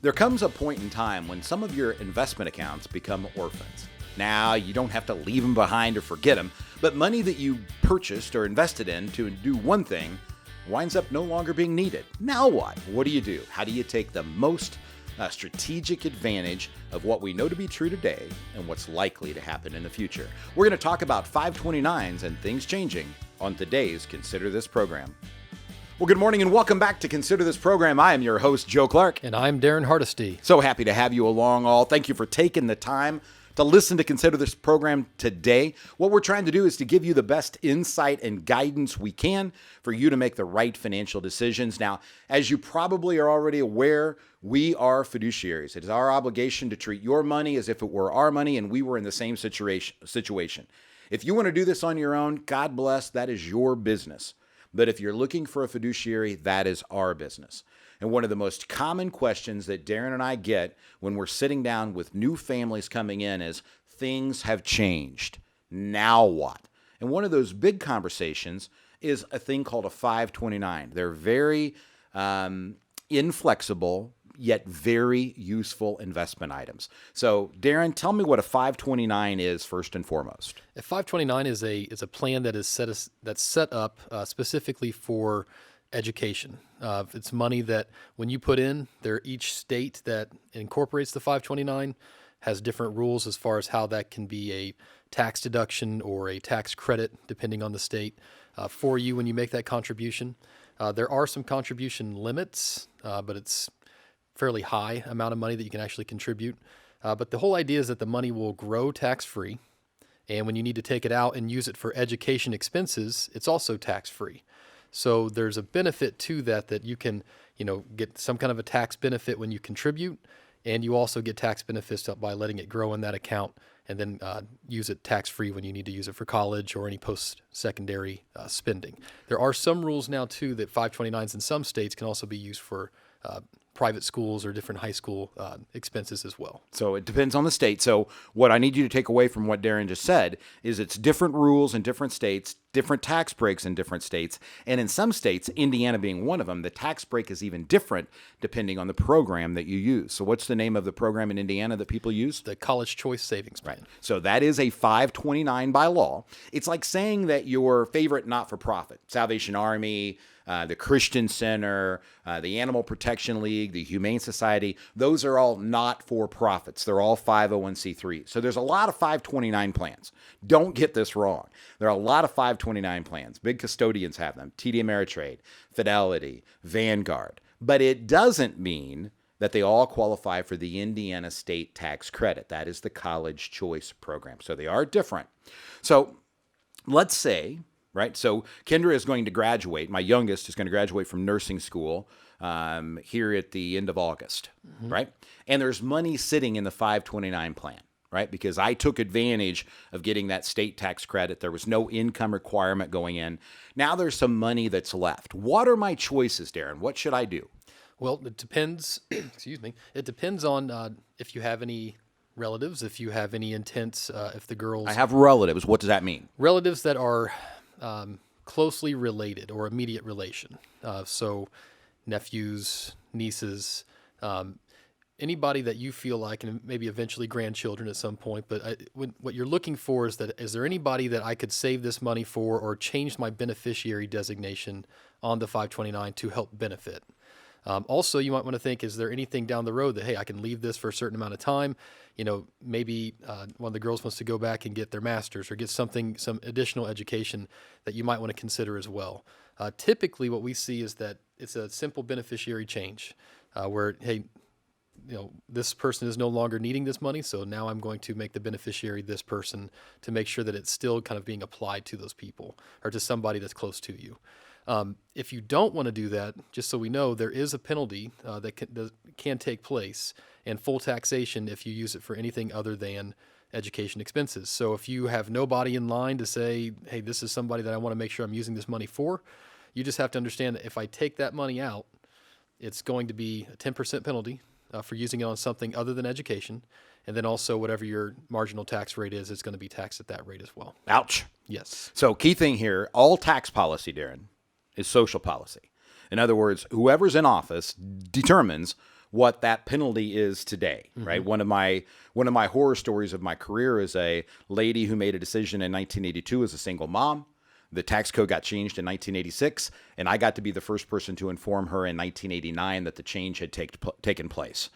There comes a point in time when some of your investment accounts become orphans. Now, you don't have to leave them behind or forget them, but money that you purchased or invested in to do one thing winds up no longer being needed. Now what? What do you do? How do you take the most strategic advantage of what we know to be true today and what's likely to happen in the future? We're going to talk about 529s and things changing on today's Consider This program. Well, good morning and welcome back to Consider This program. I am your host, Joe Clark. And I'm Daren Hardesty. So happy to have you along all. Thank you for taking the time to listen to Consider This program today. What we're trying to do is to give you the best insight and guidance we can for you to make the right financial decisions. Now, as you probably are already aware, we are fiduciaries. It is our obligation to treat your money as if it were our money and we were in the same situation. If you want to do this on your own, God bless, that is your business. But if you're looking for a fiduciary, that is our business. And one of the most common questions that Daren and I get when we're sitting down with new families coming in is, things have changed. Now what? And one of those big conversations is a thing called a 529. They're very inflexible, yet very useful investment items. So, Daren, tell me what a 529 is first and foremost. A 529 is a plan that is set up specifically for education. It's money that when you put in, each state that incorporates the 529 has different rules as far as how that can be a tax deduction or a tax credit, depending on the state, for you when you make that contribution. There are some contribution limits, but it's fairly high amount of money that you can actually contribute. But the whole idea is that the money will grow tax-free. And when you need to take it out and use it for education expenses, it's also tax-free. So there's a benefit to that you can, get some kind of a tax benefit when you contribute, and you also get tax benefits by letting it grow in that account and then use it tax-free when you need to use it for college or any post-secondary spending. There are some rules now, too, that 529s in some states can also be used for private schools or different high school expenses as well. So it depends on the state. So what I need you to take away from what Daren just said is it's different rules in different states, different tax breaks in different states. And in some states, Indiana being one of them, the tax break is even different depending on the program that you use. So what's the name of the program in Indiana that people use? The College Choice Savings Plan. Right. So that is a 529 by law. It's like saying that your favorite not-for-profit, Salvation Army, the Christian Center, the Animal Protection League, the Humane Society, those are all not-for-profits. They're all 501c3. So there's a lot of 529 plans. Don't get this wrong. There are a lot of 529 plans. Big custodians have them. TD Ameritrade, Fidelity, Vanguard. But it doesn't mean that they all qualify for the Indiana State Tax Credit. That is the College Choice Program. So they are different. So let's say, right? So Kendra is going to graduate. My youngest is going to graduate from nursing school here at the end of August, right? And there's money sitting in the 529 plan, right? Because I took advantage of getting that state tax credit. There was no income requirement going in. Now there's some money that's left. What are my choices, Daren? What should I do? Well, it depends. Excuse me. It depends on if you have any relatives, if you have any intents, if the girls. I have relatives. What does that mean? Relatives that are closely related or immediate relation. So nephews, nieces, anybody that you feel like, and maybe eventually grandchildren at some point. But what you're looking for is there anybody that I could save this money for or change my beneficiary designation on the 529 to help benefit? Also, you might want to think, is there anything down the road that, hey, I can leave this for a certain amount of time? Maybe one of the girls wants to go back and get their master's or get some additional education that you might want to consider as well. Typically, what we see is that it's a simple beneficiary change where, hey, this person is no longer needing this money, so now I'm going to make the beneficiary this person to make sure that it's still kind of being applied to those people or to somebody that's close to you. If you don't want to do that, just so we know, there is a penalty that can take place and full taxation if you use it for anything other than education expenses. So if you have nobody in line to say, hey, this is somebody that I want to make sure I'm using this money for, you just have to understand that if I take that money out, it's going to be a 10% penalty for using it on something other than education. And then also whatever your marginal tax rate is, it's going to be taxed at that rate as well. Ouch. Yes. So key thing here, all tax policy, Daren, is social policy. In other words, whoever's in office determines what that penalty is today, right? One of my horror stories of my career is a lady who made a decision in 1982 as a single mom. The tax code got changed in 1986, and I got to be the first person to inform her in 1989 that the change had taken place.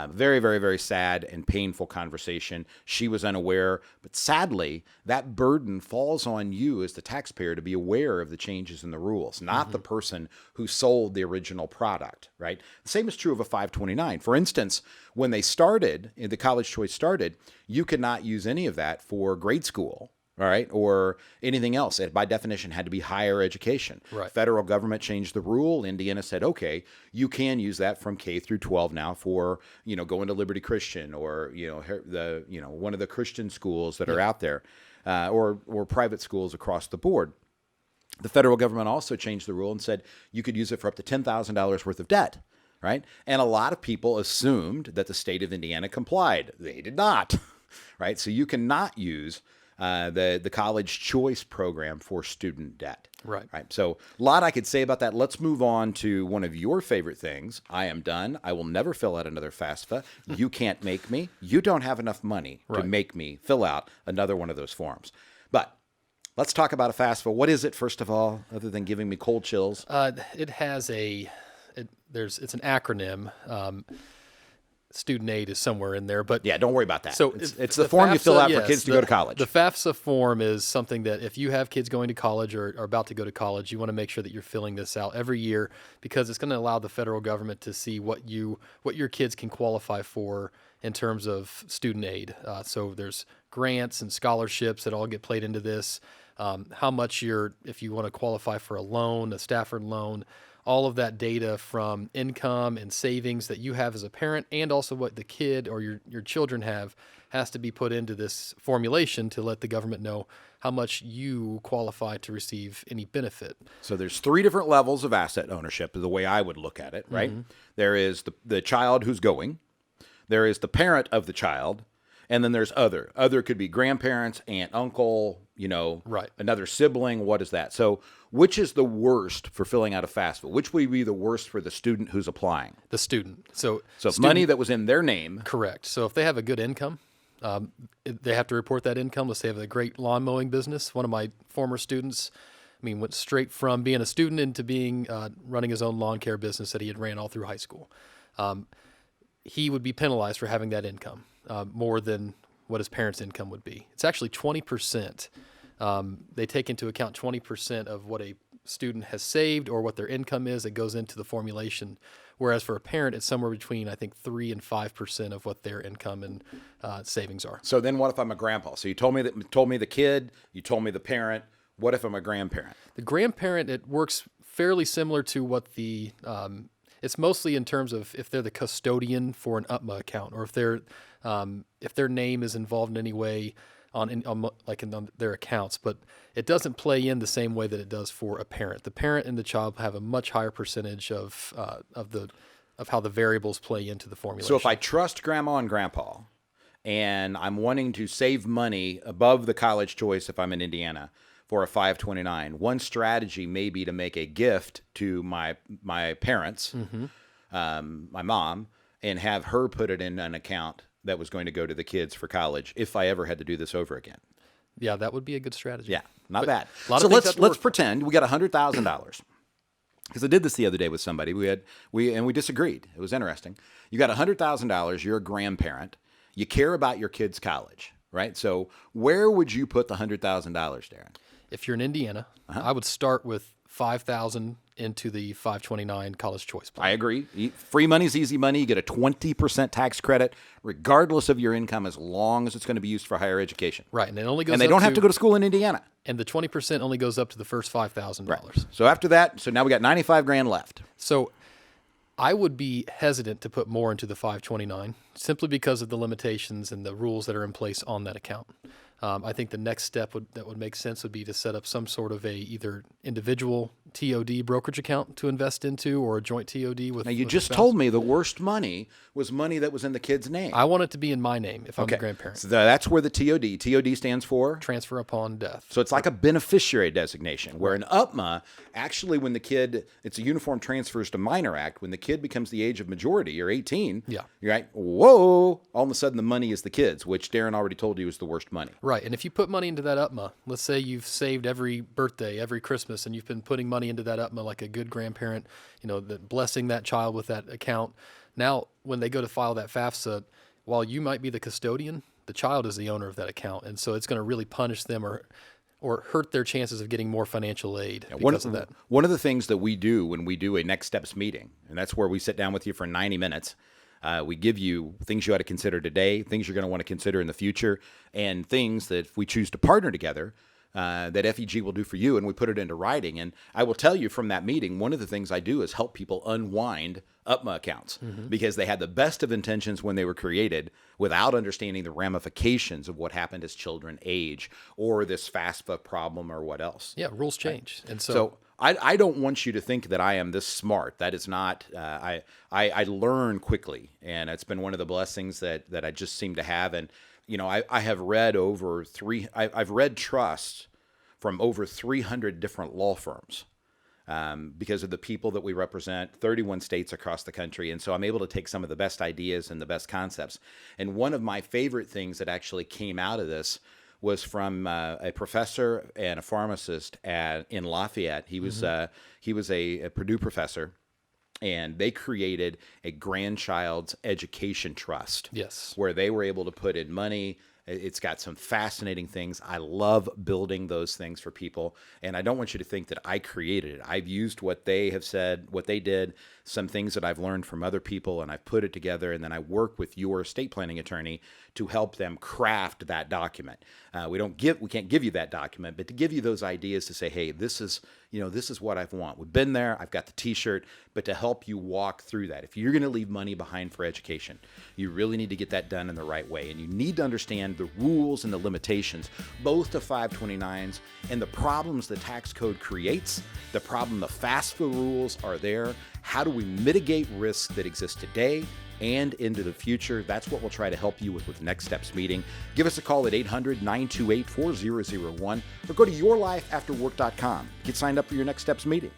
Very, very, very sad and painful conversation. She was unaware, but sadly, that burden falls on you as the taxpayer to be aware of the changes in the rules, not the person who sold the original product, right? The same is true of a 529. For instance, when they started, the college choice started, you could not use any of that for grade school. All right, or anything else. It, by definition, had to be higher education. Right. Federal government changed the rule. Indiana said, okay, you can use that from K through 12 now for, going to Liberty Christian or, one of the Christian schools that are out there, or private schools across the board. The federal government also changed the rule and said you could use it for up to $10,000 worth of debt. Right. And a lot of people assumed that the state of Indiana complied. They did not. Right. So you cannot use the college choice program for student debt. Right. So a lot I could say about that. Let's move on to one of your favorite things. I am done. I will never fill out another FAFSA. You can't make me. You don't have enough money to make me fill out another one of those forms. But let's talk about a FAFSA. What is it, first of all, other than giving me cold chills? It has it's an acronym. Student aid is somewhere in there, but yeah, don't worry about that. So it's the form you fill out for kids to go to college. The FAFSA form is something that if you have kids going to college or are about to go to college, you want to make sure that you're filling this out every year because it's going to allow the federal government to see what your kids can qualify for in terms of student aid. So there's grants and scholarships that all get played into this. How much if you want to qualify for a loan, a Stafford loan. All of that data from income and savings that you have as a parent and also what the kid or your children have has to be put into this formulation to let the government know how much you qualify to receive any benefit. So there's 3 different levels of asset ownership, the way I would look at it, right? There is the child who's going. There is the parent of the child. And then there's other. Other could be grandparents, aunt, uncle, another sibling. What is that? So which is the worst for filling out a FAFSA? Which would be the worst for the student who's applying? The student. So money that was in their name. Correct. So if they have a good income, they have to report that income. Let's say they have a great lawn mowing business. One of my former students, went straight from being a student into being running his own lawn care business that he had ran all through high school. He would be penalized for having that income. More than what his parents' income would be. It's actually 20%. They take into account 20% of what a student has saved or what their income is that goes into the formulation. Whereas for a parent, it's somewhere between, I think, 3 and 5% of what their income and savings are. So then what if I'm a grandpa? So you told me the kid, you told me the parent. What if I'm a grandparent? The grandparent, it works fairly similar to what it's mostly in terms of if they're the custodian for an UTMA account or if their name is involved in any way on their accounts, but it doesn't play in the same way that it does for a parent. The parent and the child have a much higher percentage of how the variables play into the formulation. So if I trust grandma and grandpa and I'm wanting to save money above the college choice if I'm in Indiana for a 529, one strategy may be to make a gift to my parents, my mom, and have her put it in an account that was going to go to the kids for college if I ever had to do this over again. Yeah, that would be a good strategy. Yeah, not bad. So let's pretend we got $100,000. Because I did this the other day with somebody. We disagreed. It was interesting. You got $100,000. You're a grandparent. You care about your kids' college, right? So where would you put the $100,000, Daren? If you're in Indiana, I would start with $5,000 into the 529 college choice plan. I agree. Free money is easy money. You get a 20% tax credit, regardless of your income, as long as it's going to be used for higher education. Right, and it only goes. And they don't have to go to school in Indiana. And the 20% only goes up to the first $5,000. Right. So after that, now we got $95,000 left. So I would be hesitant to put more into the 529 simply because of the limitations and the rules that are in place on that account. I think the next step that would make sense would be to set up some sort of a either individual TOD brokerage account to invest into, or a joint TOD with. Now, you with just told me the worst money was money that was in the kid's name. I want it to be in my name if I'm the grandparent. So that's where the TOD stands for? Transfer upon death. So it's like a beneficiary designation, where an UPMA, actually when the kid, it's a Uniform Transfers to Minor Act, when the kid becomes the age of majority, or 18, Yeah. you're like, whoa, all of a sudden the money is the kid's, which Daren already told you is the worst money. Right. And if you put money into that UPMA, let's say you've saved every birthday, every Christmas, and you've been putting money into that UPMA like a good grandparent, blessing that child with that account. Now, when they go to file that FAFSA, while you might be the custodian, the child is the owner of that account. And so it's going to really punish them or hurt their chances of getting more financial aid because of that. One of the things that we do when we do a Next Steps meeting, and that's where we sit down with you for 90 minutes, we give you things you ought to consider today, things you're going to want to consider in the future, and things that if we choose to partner together, that FEG will do for you, and we put it into writing. And I will tell you from that meeting, one of the things I do is help people unwind UPMA accounts because they had the best of intentions when they were created without understanding the ramifications of what happened as children age, or this FAFSA problem, or what else. Yeah, rules change. And So I don't want you to think that I am this smart. That is not. I learn quickly, and it's been one of the blessings that I just seem to have. And I have read I've read trusts from over 300 different law firms because of the people that we represent, 31 states across the country. And so I'm able to take some of the best ideas and the best concepts. And one of my favorite things that actually came out of this was from a professor and a pharmacist in Lafayette. He was a Purdue professor, and they created a grandchild's education trust. Yes. Where they were able to put in money. It's got some fascinating things. I love building those things for people. And I don't want you to think that I created it. I've used what they have said, what they did, some things that I've learned from other people, and I've put it together. And then I work with your estate planning attorney to help them craft that document. We can't give you that document, but to give you those ideas to say, hey, this is what I want. We've been there. I've got the T-shirt, but to help you walk through that. If you're going to leave money behind for education, you really need to get that done in the right way. And you need to understand the rules and the limitations, both to 529s and the problems the tax code creates, the problem the FAFSA rules are there. How do we mitigate risks that exist today and into the future? That's what we'll try to help you with Next Steps meeting. Give us a call at 800-928-4001 or go to yourlifeafterwork.com. Get signed up for your Next Steps meeting.